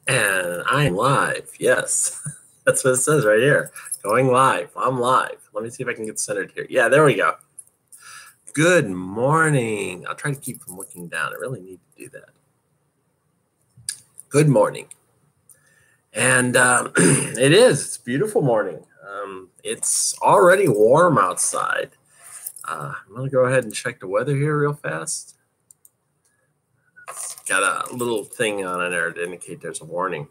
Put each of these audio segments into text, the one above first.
And I'm live. Yes, that's what it says right here. Going live. I'm live. Let me see if I can get centered here. Yeah, there we go. Good morning. I'll try to keep from looking down. I really need to do that. Good morning. And it is. It's a beautiful morning. It's already warm outside. I'm going to go ahead and check the weather here real fast. It's got a little thing on it there to indicate there's a warning.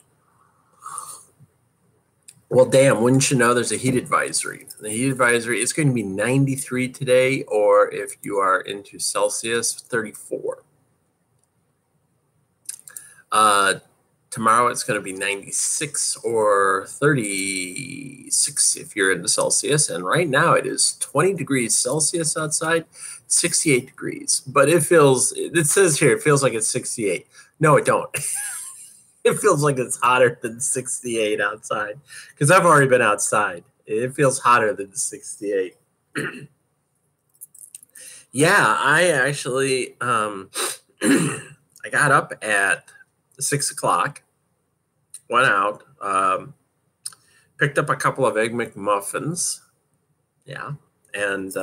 Well, damn, wouldn't you know there's a heat advisory. The heat advisory is going to be 93 today, or if you are into Celsius, 34. Tomorrow it's going to be 96 or 36 if you're into Celsius. And right now it is 20 degrees Celsius outside, 68 degrees. But it says here, it feels like it's 68. No, it don't. It feels like it's hotter than 68 outside because I've already been outside. It feels hotter than 68. Yeah, I actually, I got up at 6 o'clock, went out, picked up a couple of Egg McMuffins. Yeah. And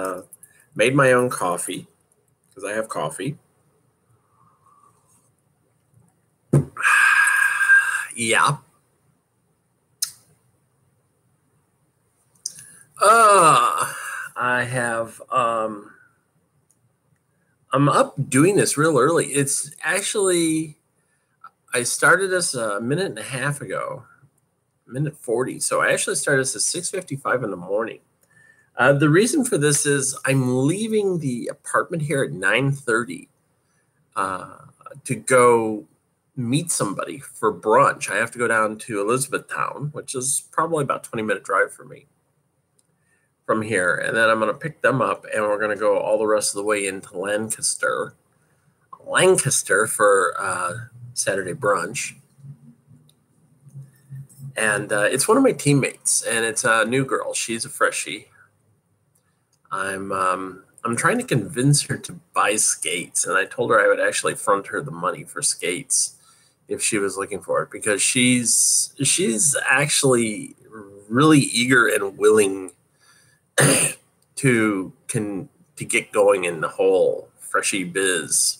made my own coffee because I have coffee. Yeah. I have, I'm up doing this real early. It's actually, I started this a minute and a half ago, minute 40. So I actually started this at 6:55 in the morning. The reason for this is I'm leaving the apartment here at 9:30 to go meet somebody for brunch. I have to go down to Elizabethtown, which is probably about a 20-minute drive for me from here. And then I'm going to pick them up and we're going to go all the rest of the way into Lancaster for Saturday brunch. And it's one of my teammates, and it's a new girl. She's a freshie. I'm trying to convince her to buy skates, and I told her I would actually front her the money for skates if she was looking for it, because she's actually really eager and willing to get going in the whole freshie biz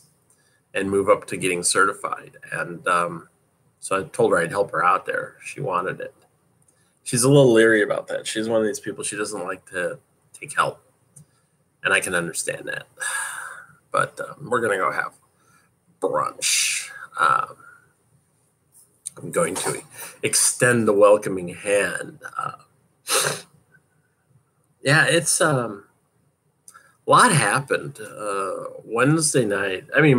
and move up to getting certified. And so I told her I'd help her out there. She wanted it. She's a little leery about that. She's one of these people, she doesn't like to take help. And I can understand that. But we're going to go have brunch. I'm going to extend the welcoming hand. Yeah, it's a lot happened Wednesday night. I mean,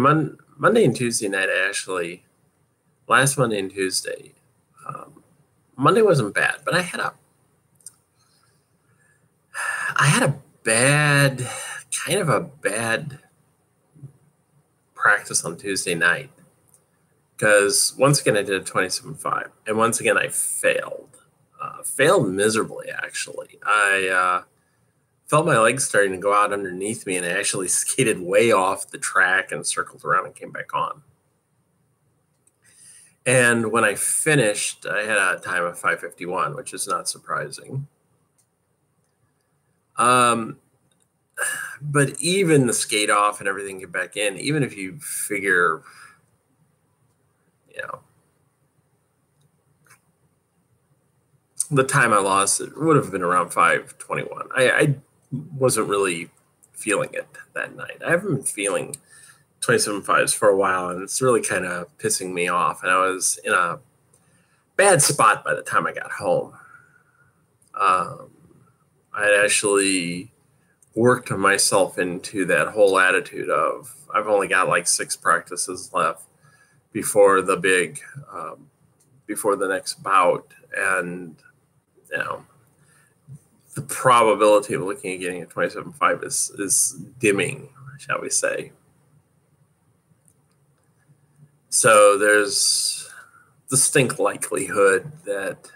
Monday and Tuesday night, actually. Last Monday and Tuesday. Monday wasn't bad, but I had a kind of a bad practice on Tuesday night. Because once again, I did a 27.5. And once again, I failed. Failed miserably, actually. I felt my legs starting to go out underneath me, and I actually skated way off the track and circled around and came back on. And when I finished, I had a time of 5:51, which is not surprising. But even the skate off and everything get back in, even if you figure, the time I lost, it would have been around 5:21. I wasn't really feeling it that night. I haven't been feeling 27.5s for a while, and it's really kind of pissing me off. And I was in a bad spot by the time I got home. I actually worked myself into that whole attitude of I've only got like 6 practices left before the next bout, and the probability of looking at getting a 27.5 is dimming, shall we say. So there's distinct likelihood that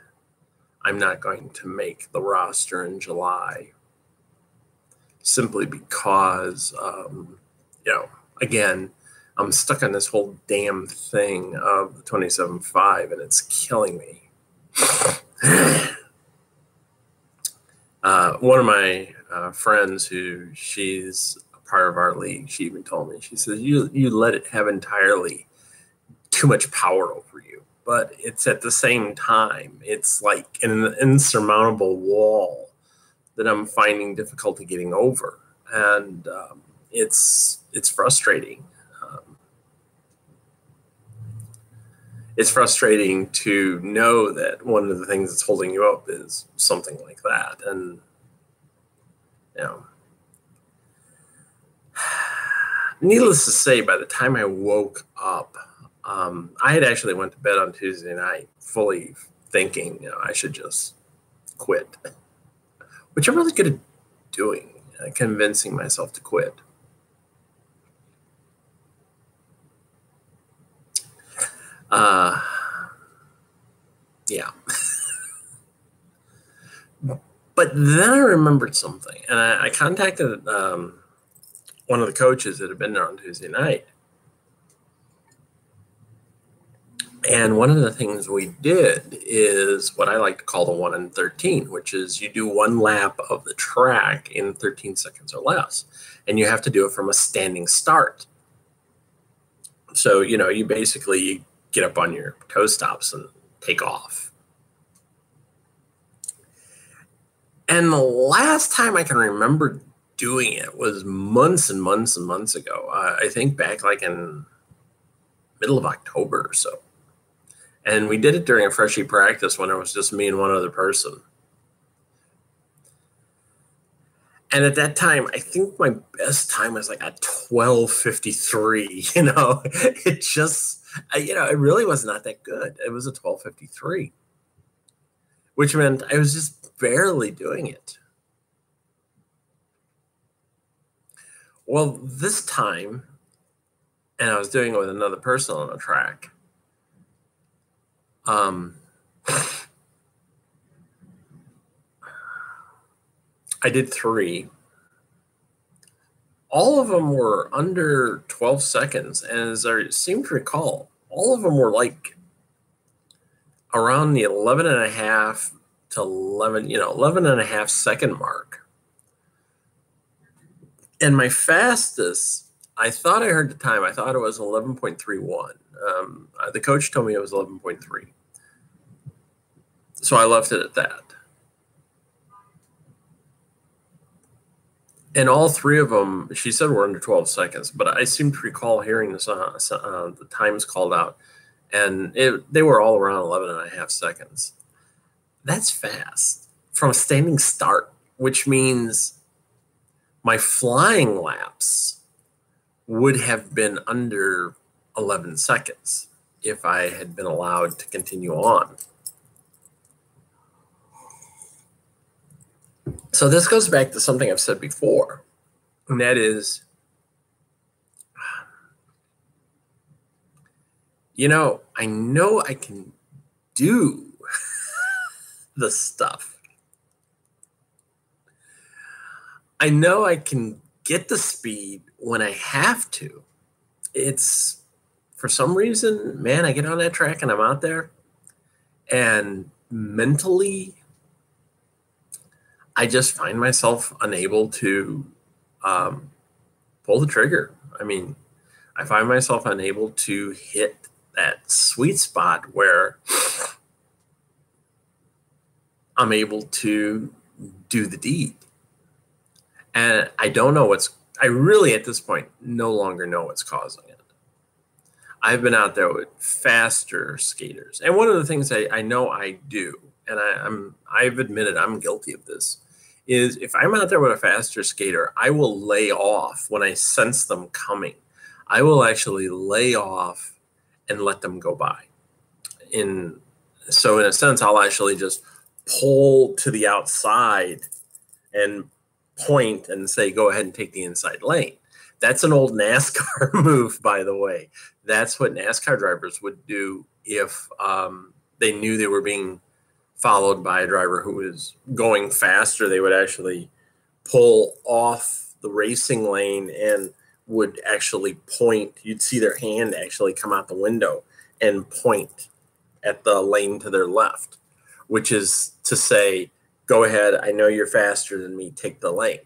I'm not going to make the roster in July, simply because, again, I'm stuck on this whole damn thing of the 27.5, and it's killing me. One of my friends, she's a part of our league, she even told me, she says, you let it have entirely too much power over you. But it's at the same time, it's like an insurmountable wall that I'm finding difficulty getting over. And it's frustrating. It's frustrating to know that one of the things that's holding you up is something like that. And, needless to say, by the time I woke up, I had actually went to bed on Tuesday night fully thinking, I should just quit, which I'm really good at doing, convincing myself to quit. Yeah. But then I remembered something, and I contacted one of the coaches that had been there on Tuesday night. And one of the things we did is what I like to call the 1 in 13, which is you do one lap of the track in 13 seconds or less. And you have to do it from a standing start. So, you basically get up on your toe stops and take off. And the last time I can remember doing it was months and months and months ago. I think back like in middle of October or so. And we did it during a freshie practice when it was just me and one other person. And at that time, I think my best time was like at 12:53. It just, it really was not that good. It was a 12:53, which meant I was just barely doing it. Well, this time, and I was doing it with another person on the track, I did 3. All of them were under 12 seconds. And as I seem to recall, all of them were like around the 11 and a half to 11 and a half second mark. And my fastest, I thought I heard the time. I thought it was 11.31. The coach told me it was 11.3. So I left it at that. And all 3 of them, she said, were under 12 seconds. But I seem to recall hearing this, the times called out, and they were all around 11 and a half seconds. That's fast from a standing start, which means my flying laps would have been under 11 seconds if I had been allowed to continue on. So this goes back to something I've said before, and that is, I know I can do the stuff. I know I can get the speed when I have to. It's, for some reason, man, I get on that track and I'm out there, and mentally, I just find myself unable to pull the trigger. I mean, I find myself unable to hit that sweet spot where I'm able to do the deed. And I don't know I really at this point no longer know what's causing it. I've been out there with faster skaters. And one of the things I know I do, and I've admitted I'm guilty of this, is if I'm out there with a faster skater, I will lay off when I sense them coming. I will actually lay off and let them go by. So in a sense, I'll actually just pull to the outside and point and say, go ahead and take the inside lane. That's an old NASCAR move, by the way. That's what NASCAR drivers would do if they knew they were being followed by a driver who was going faster. They would actually pull off the racing lane and would actually point. You'd see their hand actually come out the window and point at the lane to their left, which is to say, go ahead, I know you're faster than me, take the lane.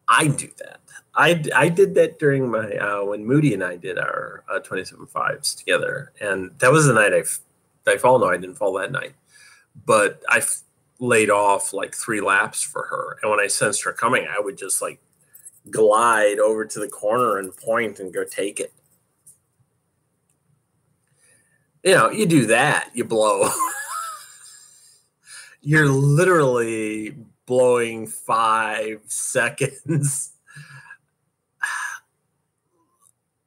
I do that. I did that during my when Moody and I did our 27.5s together, and that was the night I fall. No, I didn't fall that night, but I laid off like 3 laps for her, and when I sensed her coming, I would just like glide over to the corner and point and go take it. You know, you do that, you blow. You're literally blowing 5 seconds.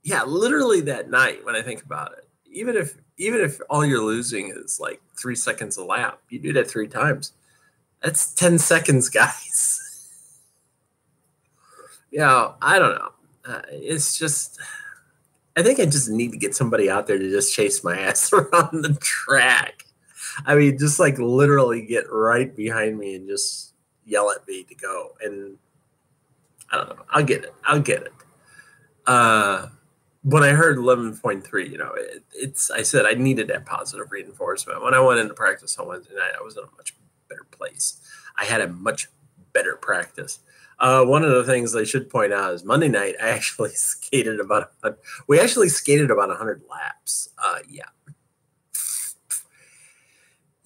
Yeah, literally that night when I think about it. Even if all you're losing is like 3 seconds a lap, you do that 3 times. That's 10 seconds, guys. Yeah, I don't know. It's just, I think I just need to get somebody out there to just chase my ass around the track. I mean, just like literally get right behind me and just yell at me to go. And I don't know. I'll get it. When I heard 11.3, you know, I said I needed that positive reinforcement. When I went into practice on Wednesday night, I was in a much better place. I had a much better practice. One of the things I should point out is Monday night, I actually skated about 100 laps.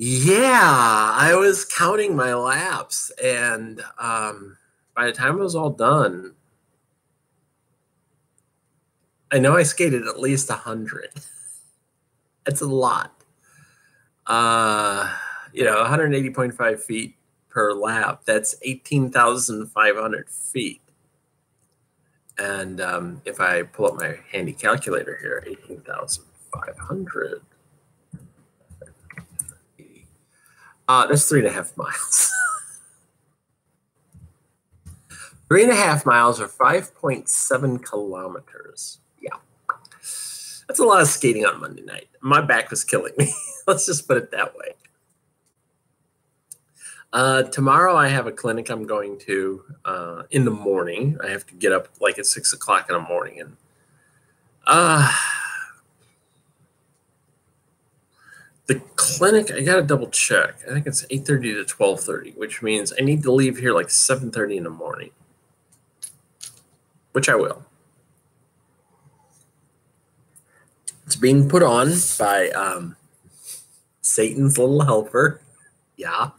Yeah, I was counting my laps, and by the time it was all done, I know I skated at least 100. That's a lot. 180.5 feet per lap. That's 18,500 feet. And if I pull up my handy calculator here, 18,500. That's 3.5 miles. 3.5 miles or 5.7 kilometers. Yeah. That's a lot of skating on Monday night. My back was killing me. Let's just put it that way. Tomorrow I have a clinic I'm going to in the morning. I have to get up like at 6 o'clock in the morning. And the clinic, I got to double check. I think it's 8:30 to 12:30, which means I need to leave here like 7:30 in the morning, which I will. It's being put on by Satan's little helper. Yeah,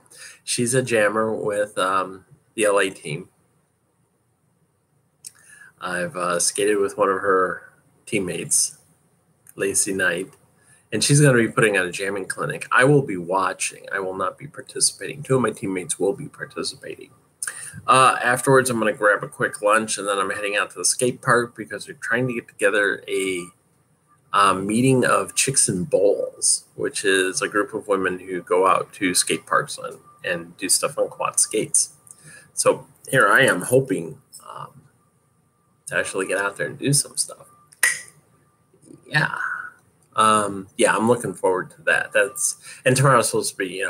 she's a jammer with the LA team. I've skated with one of her teammates, Lacey Knight, and she's going to be putting on a jamming clinic. I will be watching. I will not be participating. 2 of my teammates will be participating. Afterwards, I'm going to grab a quick lunch, and then I'm heading out to the skate park because we're trying to get together a meeting of Chicks and Bowls, which is a group of women who go out to skate parks and do stuff on quad skates. So here I am hoping to actually get out there and do some stuff. Yeah. I'm looking forward to that. And tomorrow's supposed to be,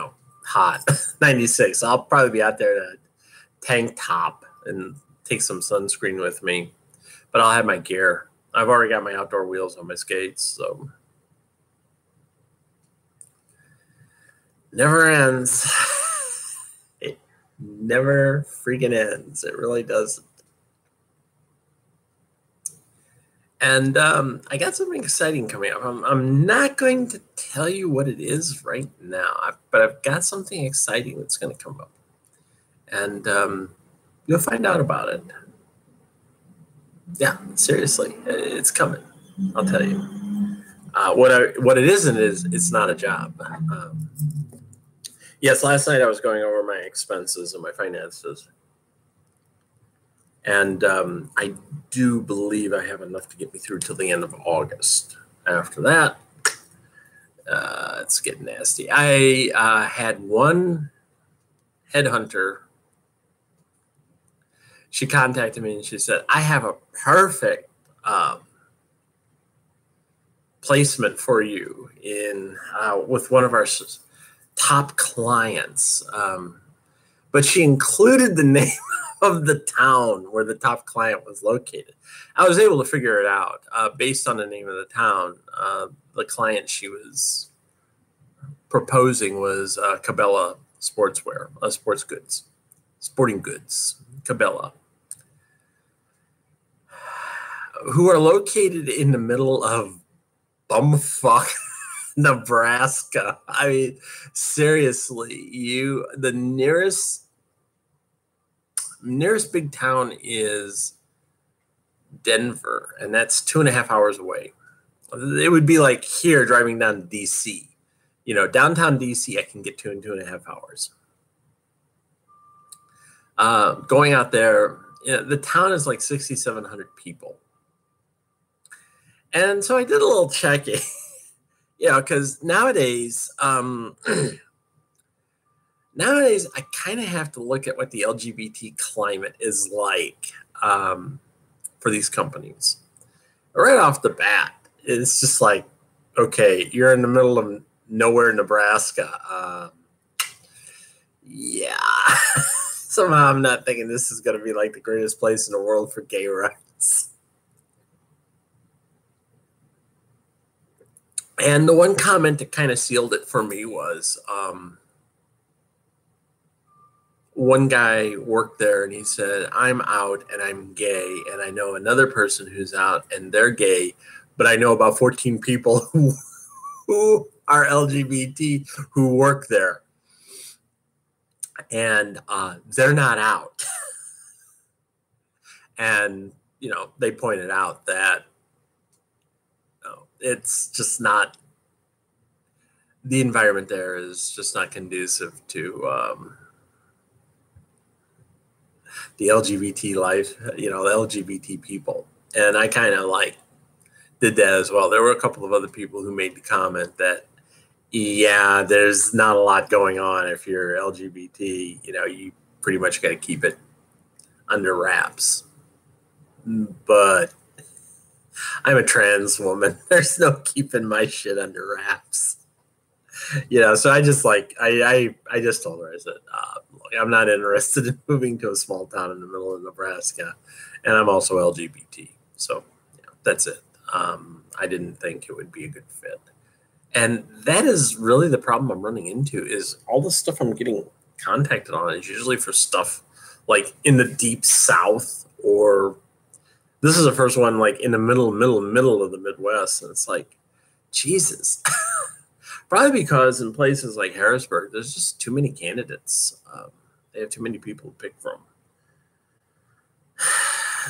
hot, 96. I'll probably be out there in a tank top and take some sunscreen with me, but I'll have my gear. I've already got my outdoor wheels on my skates, so never ends. It never freaking ends. It really doesn't. And I got something exciting coming up. I'm not going to tell you what it is right now, but I've got something exciting that's going to come up. And you'll find out about it. Yeah, seriously, it's coming. I'll tell you. What it isn't is it's not a job. Yes, last night I was going over my expenses and my finances. And I do believe I have enough to get me through till the end of August. After that, it's getting nasty. I had one headhunter. She contacted me and she said, I have a perfect placement for you with one of our top clients. But she included the name of the town where the top client was located. I was able to figure it out based on the name of the town. The client she was proposing was Cabela Sportswear, sporting goods, Cabela, who are located in the middle of bumfuck Nebraska. I mean, seriously, the nearest big town is Denver, and that's 2.5 hours away. It would be like here driving down to DC. Downtown DC, I can get to in 2.5 hours. Going out there, the town is like 6,700 people. And so I did a little checking, because nowadays I kind of have to look at what the LGBT climate is like for these companies. Right off the bat, it's just like, okay, you're in the middle of nowhere, Nebraska. Yeah. Somehow I'm not thinking this is going to be like the greatest place in the world for gay rights. And the one comment that kind of sealed it for me was one guy worked there and he said, I'm out and I'm gay, and I know another person who's out and they're gay, but I know about 14 people who are LGBT who work there. And they're not out. And, they pointed out that it's just not, the environment there is just not conducive to the LGBT life, the LGBT people. And I kind of did that as well. There were a couple of other people who made the comment that, yeah, there's not a lot going on if you're LGBT. You pretty much got to keep it under wraps. But I'm a trans woman. There's no keeping my shit under wraps. So I just I just told her, I said, look, I'm not interested in moving to a small town in the middle of Nebraska, and I'm also LGBT. So that's it. I didn't think it would be a good fit. And that is really the problem I'm running into, is all the stuff I'm getting contacted on is usually for stuff like in the deep South, or this is the first one like in the middle of the Midwest. And it's like, Jesus. Probably because in places like Harrisburg, there's just too many candidates. They have too many people to pick from.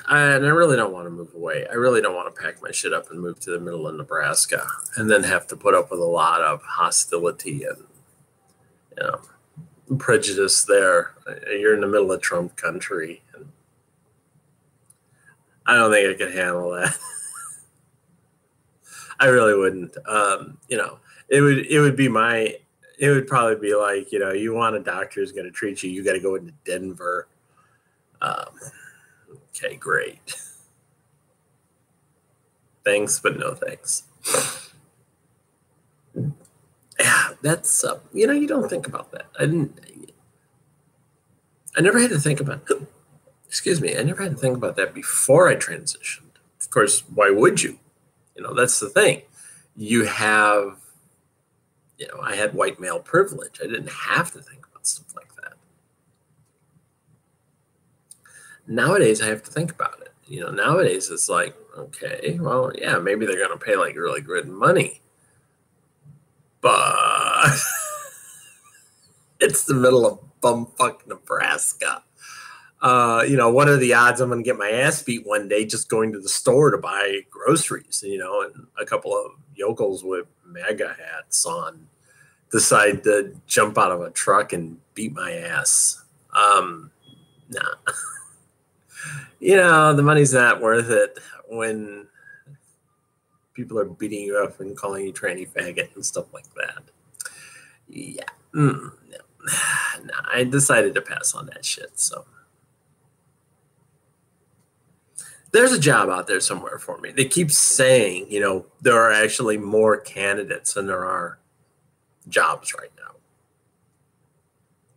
And I really don't want to move away. I really don't want to pack my shit up and move to the middle of Nebraska and then have to put up with a lot of hostility and prejudice there. You're in the middle of Trump country, and I don't think I could handle that. I really wouldn't. It would probably be like, you want a doctor who's going to treat you, you got to go into Denver. Okay, great. Thanks, but no thanks. Yeah, that's, you don't think about that. I never had to think about, I never had to think about that before I transitioned. Of course, why would you? That's the thing. You have, I had white male privilege. I didn't have to think about stuff like that. Nowadays, I have to think about it. Nowadays it's like, okay, well, yeah, maybe they're going to pay like really good money, but it's the middle of bumfuck Nebraska. What are the odds I'm going to get my ass beat one day just going to the store to buy groceries, and a couple of yokels with MAGA hats on decide to jump out of a truck and beat my ass. Nah. The money's not worth it when people are beating you up and calling you tranny faggot and stuff like that. Yeah. No. I decided to pass on that shit, so. There's a job out there somewhere for me. They keep saying, there are actually more candidates than there are jobs right now.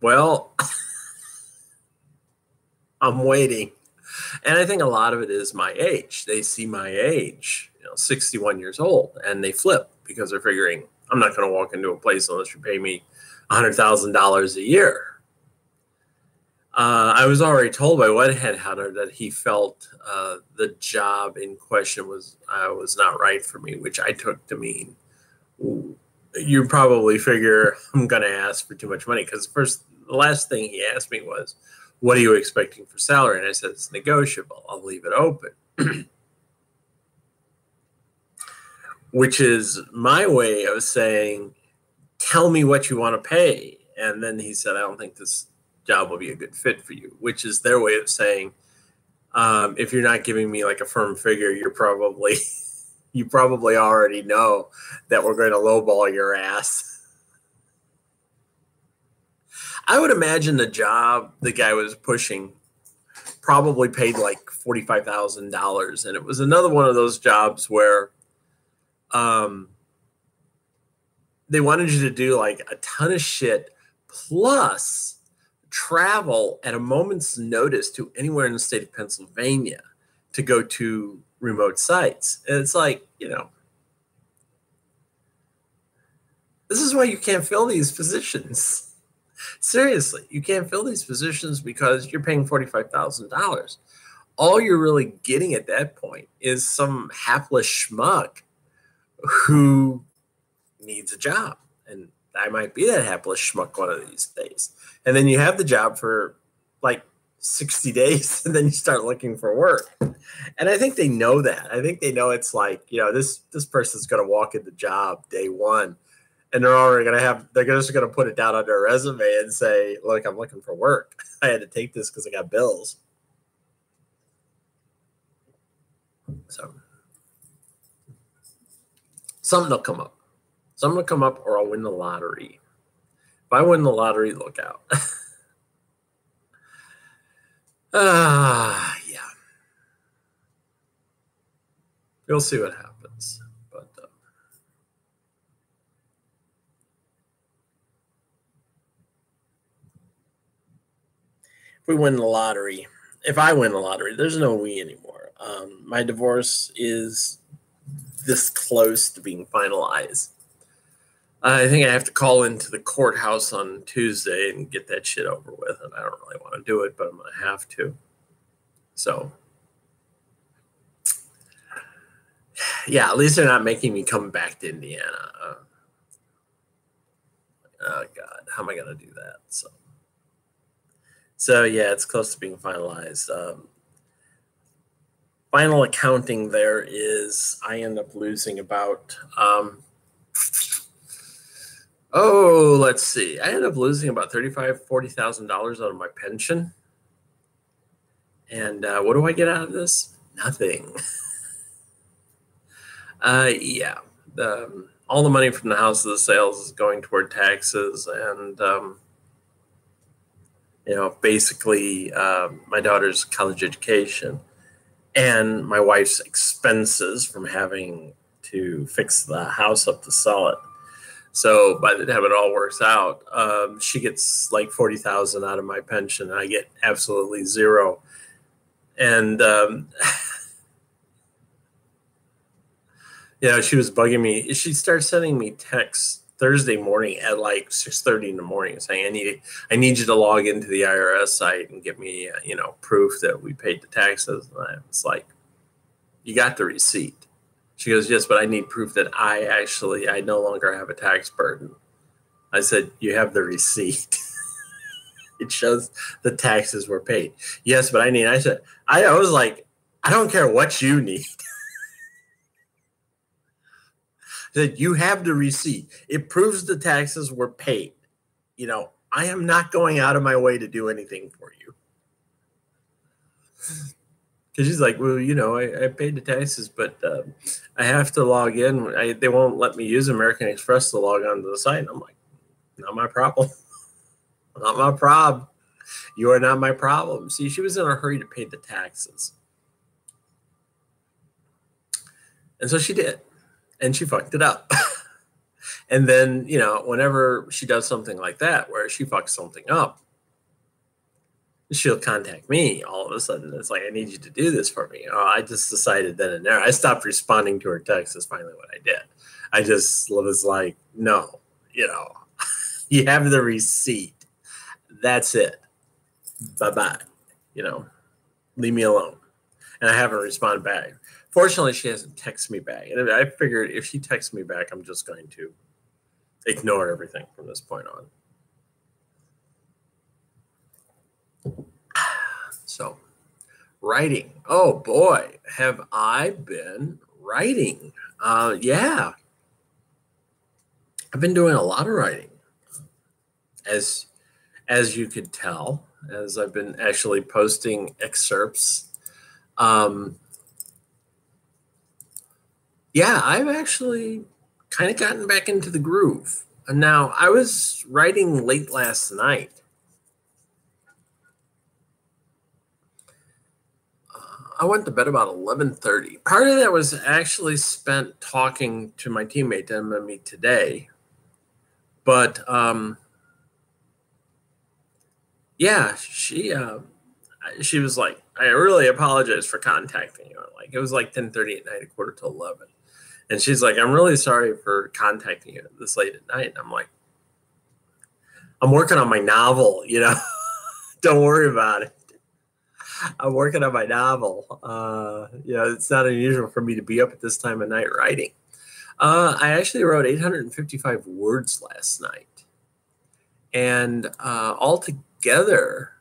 Well, I'm waiting. And I think a lot of it is my age. They see my age, 61 years old, and they flip because they're figuring I'm not going to walk into a place unless you pay me $100,000 a year. I was already told by one headhunter that he felt the job in question was not right for me, which I took to mean you probably figure I'm going to ask for too much money, because the last thing he asked me was, what are you expecting for salary? And I said, it's negotiable. I'll leave it open. Which is my way of saying, tell me what you want to pay. And then he said, I don't think this job will be a good fit for you, which is their way of saying, if you're not giving me like a firm figure, you probably already know that we're going to lowball your ass. I would imagine the job the guy was pushing probably paid like $45,000. And it was another one of those jobs where they wanted you to do like a ton of shit plus travel at a moment's notice to anywhere in the state of Pennsylvania to go to remote sites. And it's like, this is why you can't fill these positions. Seriously, you can't fill these positions because you're paying $45,000. All you're really getting at that point is some hapless schmuck who needs a job. And I might be that hapless schmuck one of these days. And then you have the job for like 60 days and then you start looking for work. And I think they know that. I think they know it's like, this person's going to walk in the job day one. And they're just going to put it down on their resume and say, look, I'm looking for work. I had to take this because I got bills. So something will come up. Something will come up, or I'll win the lottery. If I win the lottery, look out. Yeah. You'll see what happens. But if we win the lottery, if I win the lottery, there's no we anymore. My divorce is this close to being finalized. I think I have to call into the courthouse on Tuesday and get that shit over with. And I don't really want to do it, but I'm going to have to. So, yeah, at least they're not making me come back to Indiana. Oh, God, how am I going to do that? So yeah, it's close to being finalized. Final accounting there is I end up losing about, let's see. I end up losing about $40,000 out of my pension. And what do I get out of this? Nothing. Yeah. All the money from the house of the sales is going toward taxes and, basically my daughter's college education and my wife's expenses from having to fix the house up to sell it. So by the time it all works out, she gets like $40,000 out of my pension. And I get absolutely zero. And, she was bugging me. She started sending me texts Thursday morning at like 6:30 in the morning saying, I need you to log into the IRS site and get me, proof that we paid the taxes. And I was like, you got the receipt. She goes, yes, but I need proof that I no longer have a tax burden. I said, you have the receipt. It shows the taxes were paid. Yes, but I was like, I don't care what you need. That you have the receipt. It proves the taxes were paid. I am not going out of my way to do anything for you. Because she's like, well, I paid the taxes, but I have to log in. They won't let me use American Express to log onto the site. And I'm like, not my problem. Not my problem. You are not my problem. See, she was in a hurry to pay the taxes. And so she did. And she fucked it up. And then, whenever she does something like that, where she fucks something up, she'll contact me all of a sudden. It's like, I need you to do this for me. Oh, I just decided then and there. I stopped responding to her text. Is finally what I did. I just was like, no, you have the receipt. That's it. Bye-bye. Leave me alone. And I haven't responded back. Fortunately, she hasn't texted me back. And I figured if she texts me back, I'm just going to ignore everything from this point on. So, writing. Oh boy, have I been writing? Yeah, I've been doing a lot of writing, as you could tell, as I've been actually posting excerpts. Yeah, I've actually kind of gotten back into the groove. And now, I was writing late last night. I went to bed about 11:30. Part of that was actually spent talking to my teammate that I'm going to meet today. But yeah, she was like, I really apologize for contacting you. Like, it was like 10:30 at night, a quarter to 11. And she's like, I'm really sorry for contacting you this late at night. And I'm like, I'm working on my novel, Don't worry about it. I'm working on my novel. It's not unusual for me to be up at this time of night writing. I actually wrote 855 words last night. And altogether,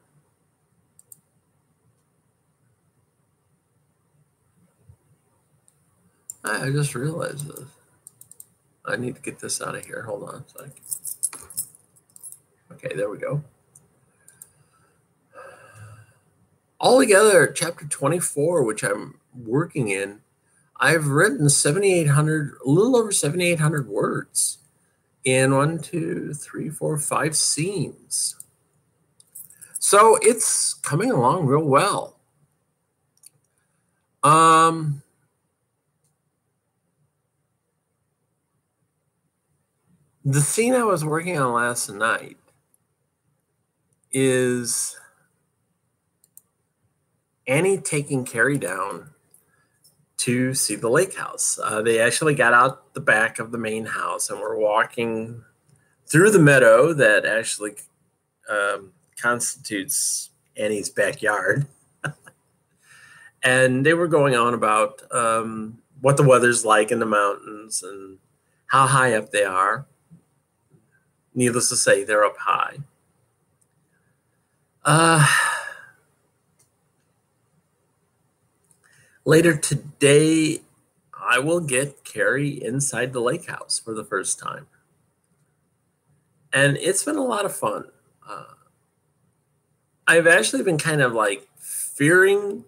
I just realized this. I need to get this out of here. Hold on a second. Okay, there we go. Altogether, chapter 24, which I'm working in, I've written 7,800, a little over 7,800 words in 1, 2, 3, 4, 5 scenes. So it's coming along real well. The scene I was working on last night is Annie taking Carrie down to see the lake house. They actually got out the back of the main house and were walking through the meadow that actually constitutes Annie's backyard. And they were going on about what the weather's like in the mountains and how high up they are. Needless to say, they're up high. Later today, I will get Carrie inside the lake house for the first time. And it's been a lot of fun. I've actually been kind of like fearing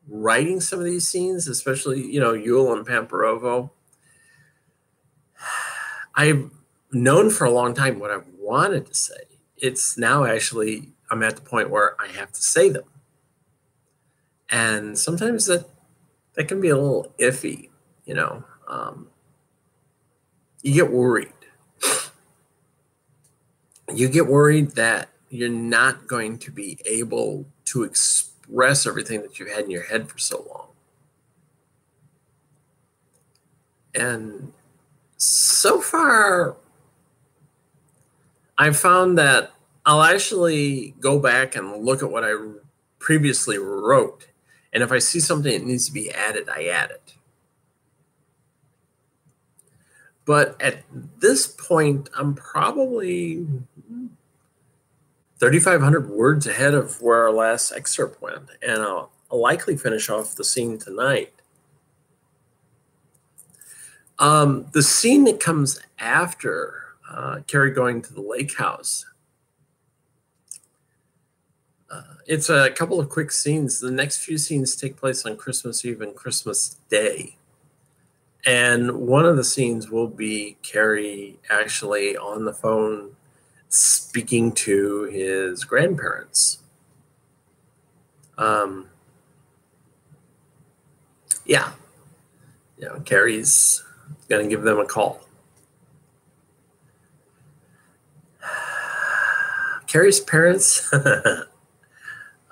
writing some of these scenes, especially, Yule and Pamparovo. I've known for a long time what I've wanted to say. It's now actually, I'm at the point where I have to say them. And sometimes that can be a little iffy, you get worried. You get worried that you're not going to be able to express everything that you've had in your head for so long. And so far, I've found that I'll actually go back and look at what I previously wrote. And if I see something that needs to be added, I add it. But at this point, I'm probably 3,500 words ahead of where our last excerpt went. And I'll likely finish off the scene tonight. The scene that comes after Carrie going to the lake house, it's a couple of quick scenes. The next few scenes take place on Christmas Eve and Christmas Day. And one of the scenes will be Carrie actually on the phone speaking to his grandparents. Yeah. Carrie's going to give them a call. Carrie's parents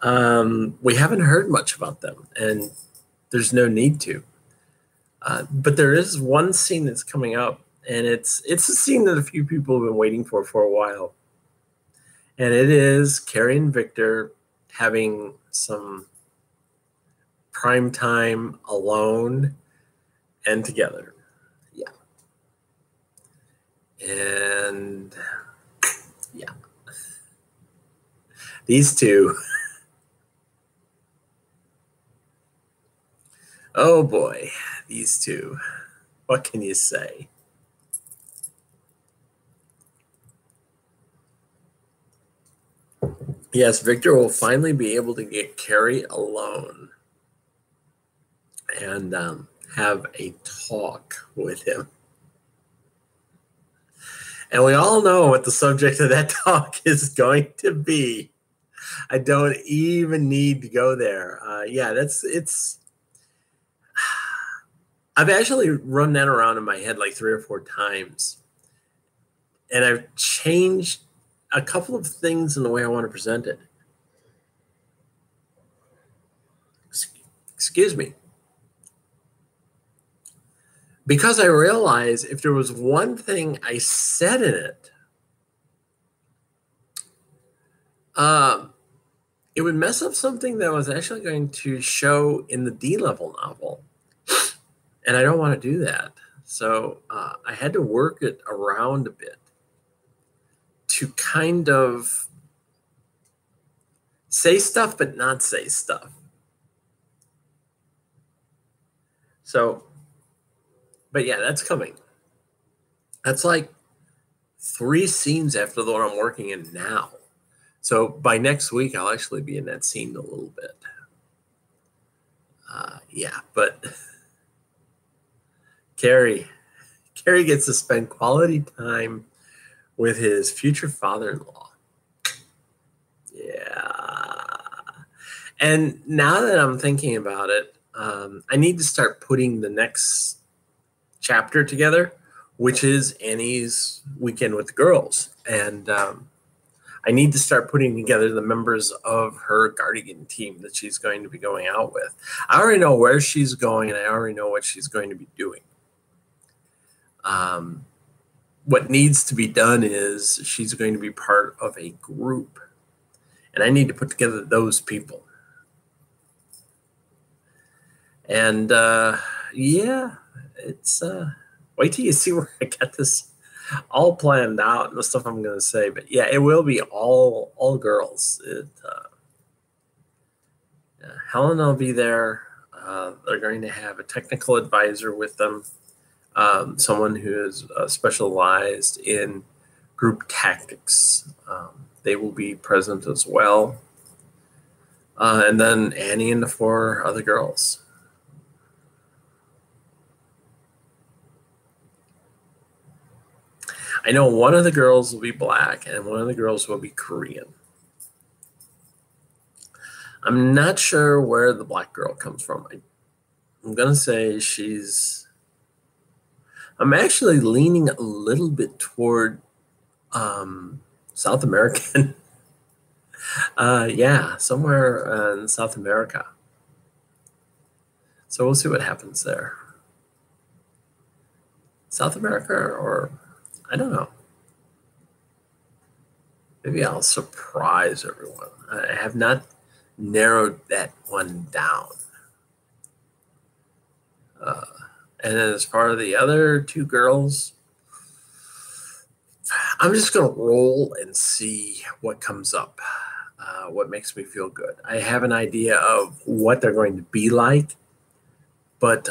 We haven't heard much about them, and there's no need to. But there is one scene that's coming up, and it's a scene that a few people have been waiting for a while. And it is Carrie and Victor having some prime time alone and together. Yeah. And yeah. These two. Oh boy, these two. What can you say? Yes, Victor will finally be able to get Carrie alone and have a talk with him. And we all know what the subject of that talk is going to be. I don't even need to go there. I've actually run that around in my head like 3 or 4 times. And I've changed a couple of things in the way I want to present it. Excuse me. Because I realize if there was one thing I said in it, it would mess up something that I was actually going to show in the D-level novel. And I don't want to do that. So I had to work it around a bit to kind of say stuff but not say stuff. So, but yeah, that's coming. That's like 3 scenes after the one I'm working in now. So by next week, I'll actually be in that scene a little bit. Yeah, but Carrie gets to spend quality time with his future father-in-law. Yeah. And now that I'm thinking about it, I need to start putting the next chapter together, which is Annie's weekend with the girls. And I need to start putting together the members of her Guardian team that she's going to be going out with. I already know where she's going, and I already know what she's going to be doing. What needs to be done is she's going to be part of a group, and I need to put together those people. And yeah, it's wait till you see where I get this all planned out and the stuff I'm going to say. But yeah, it will be all girls. Helen will be there. They're going to have a technical advisor with them, someone who is specialized in group tactics. They will be present as well. And then Annie and the 4 other girls. I know one of the girls will be black and one of the girls will be Korean. I'm not sure where the black girl comes from. I'm going to say I'm actually leaning a little bit toward South American. Yeah, somewhere in South America. So we'll see what happens there. South America, or I don't know. Maybe I'll surprise everyone. I have not narrowed that one down. And as far as the other 2 girls, I'm just going to roll and see what comes up, what makes me feel good. I have an idea of what they're going to be like, but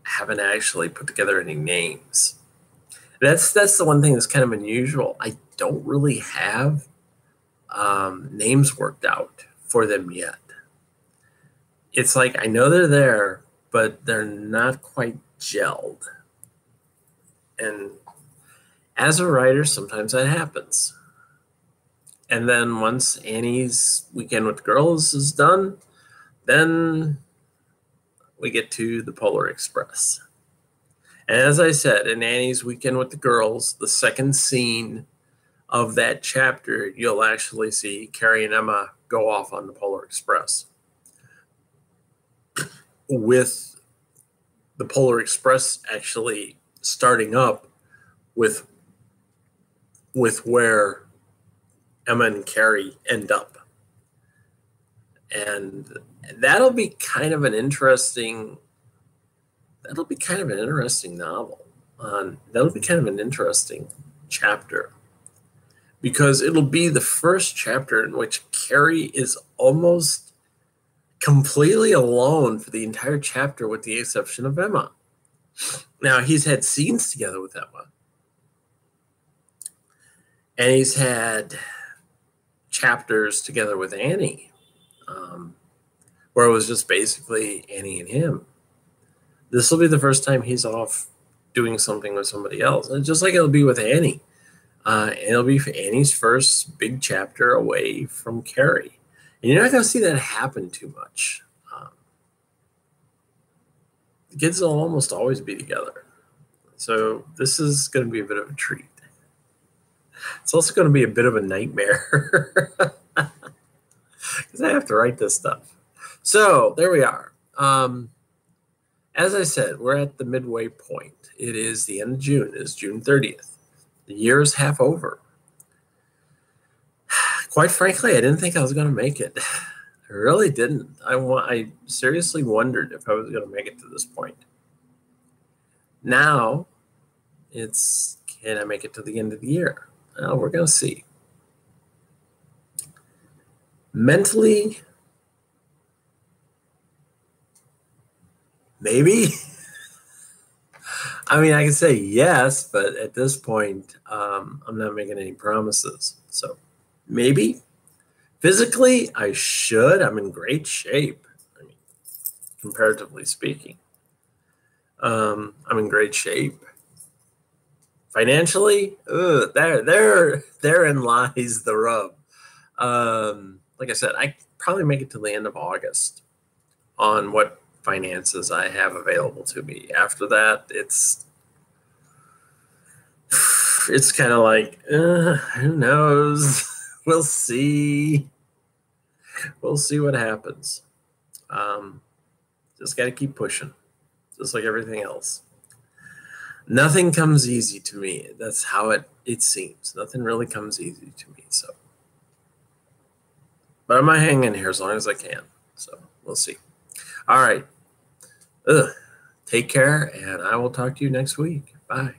haven't actually put together any names. That's the one thing that's kind of unusual. I don't really have names worked out for them yet. It's like I know they're there, but they're not quite gelled. And as a writer, sometimes that happens. And then once Annie's weekend with the girls is done, then we get to the Polar Express. And as I said, in Annie's weekend with the girls, the second scene of that chapter, you'll actually see Carrie and Emma go off on the Polar Express, with the Polar Express actually starting up with where Emma and Carrie end up. And that'll be kind of an interesting novel. That'll be kind of an interesting chapter, because it'll be the first chapter in which Carrie is almost completely alone for the entire chapter, with the exception of Emma. Now, he's had scenes together with Emma, and he's had chapters together with Annie, where it was just basically Annie and him. This will be the first time he's off doing something with somebody else. And just like it'll be with Annie. And it'll be Annie's first big chapter away from Carrie. And you're not going to see that happen too much. The kids will almost always be together. So this is going to be a bit of a treat. It's also going to be a bit of a nightmare, because I have to write this stuff. So there we are. As I said, we're at the midway point. It is the end of June. It is June 30th. The year is half over. Quite frankly, I didn't think I was going to make it. I really didn't. I seriously wondered if I was going to make it to this point. Now, it's, can I make it to the end of the year? Well, we're going to see. Mentally, maybe. I mean, I can say yes, but at this point, I'm not making any promises. So maybe. Physically, I should. I'm in great shape. I mean, comparatively speaking, I'm in great shape. Financially, therein lies the rub. Like I said, I probably make it to the end of August on what finances I have available to me. After that, it's kind of like, who knows? We'll see. We'll see what happens. Just got to keep pushing, just like everything else. Nothing comes easy to me. That's how it seems. Nothing really comes easy to me. So, but I'm hanging here as long as I can. So we'll see. All right. Take care, and I will talk to you next week. Bye.